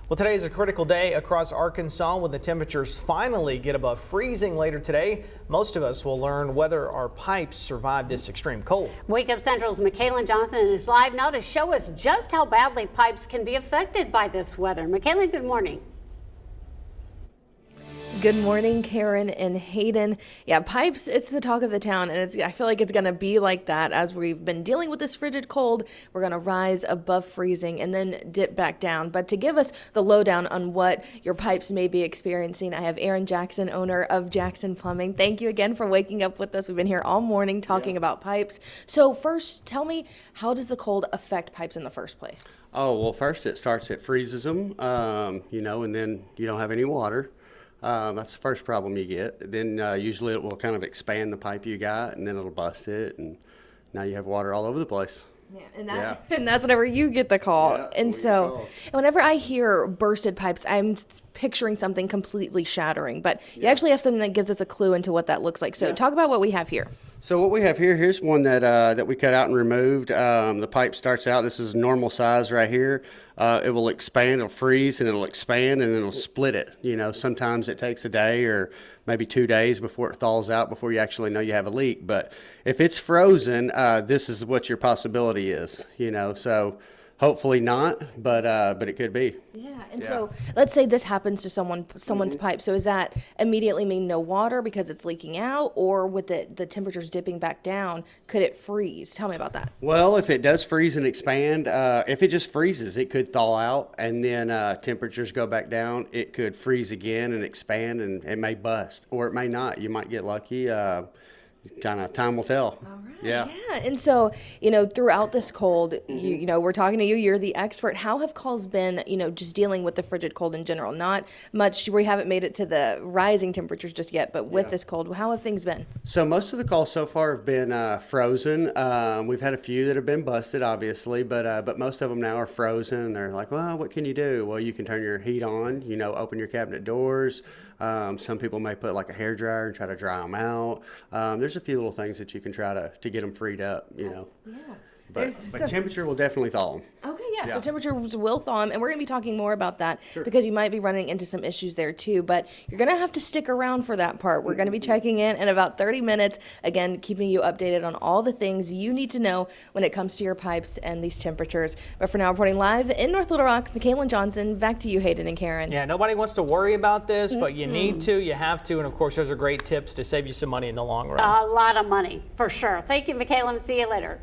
Well, today is a critical day across Arkansas when the temperatures finally get above freezing later today. Most of us will learn whether our pipes survive this extreme cold. Wake Up Central's Michaela Johnson is live now to show us just how badly pipes can be affected by this weather. Michaela, good morning. Good morning, Karen and Hayden. Yeah, pipes, it's the talk of the town, and I feel like it's going to be like that as we've been dealing with this frigid cold. We're going to rise above freezing and then dip back down. But to give us the lowdown on what your pipes may be experiencing, I have Aaron Jackson, owner of Jackson Plumbing. Thank you again for waking up with us. We've been here all morning talking about pipes. So first, tell me, how does the cold affect pipes in the first place? Oh, well, first it freezes them, and then you don't have any water. That's the first problem you get. Then usually it will kind of expand the pipe you got, and then it'll bust it, and now you have water all over the place. Yeah, and that's whenever you get the call. Yeah, and so whenever I hear bursted pipes, I'm picturing something completely shattering. But you actually have something that gives us a clue into what that looks like. So talk about what we have here. So what we have here's one that we cut out and removed. The pipe starts out, this is normal size right here. It will expand, it'll freeze, and it'll expand, and then it'll split it. Sometimes it takes a day or maybe 2 days before it thaws out, before you actually know you have a leak. But if it's frozen, this is what your possibility is, so hopefully not, but it could be. Yeah, and so let's say this happens to someone's pipe. So does that immediately mean no water because it's leaking out, or with the temperatures dipping back down, could it freeze? Tell me about that. Well, if it does freeze and expand, if it just freezes, it could thaw out, and then temperatures go back down. It could freeze again and expand, and it may bust, or it may not. You might get lucky. Kind of time will tell. All right. Yeah. And so, throughout this cold, we're talking to you, you're the expert. How have calls been, just dealing with the frigid cold in general? Not much, we haven't made it to the rising temperatures just yet, but with this cold, how have things been? So most of the calls so far have been frozen. We've had a few that have been busted, obviously, but most of them now are frozen. They're like, well, what can you do? Well, you can turn your heat on, open your cabinet doors. Some people may put like a hair dryer and try to dry them out. There's a few little things that you can try to get them freed up, Yeah. But temperature will definitely thaw them. Okay, yeah. So temperatures will thaw them, and we're going to be talking more about that because you might be running into some issues there too. But you're going to have to stick around for that part. We're going to be checking in about 30 minutes, again, keeping you updated on all the things you need to know when it comes to your pipes and these temperatures. But for now, reporting live in North Little Rock, Michaela Johnson, back to you, Hayden and Karen. Yeah, nobody wants to worry about this, but you need to, you have to, and of course, those are great tips to save you some money in the long run. A lot of money, for sure. Thank you, Michaela, and see you later.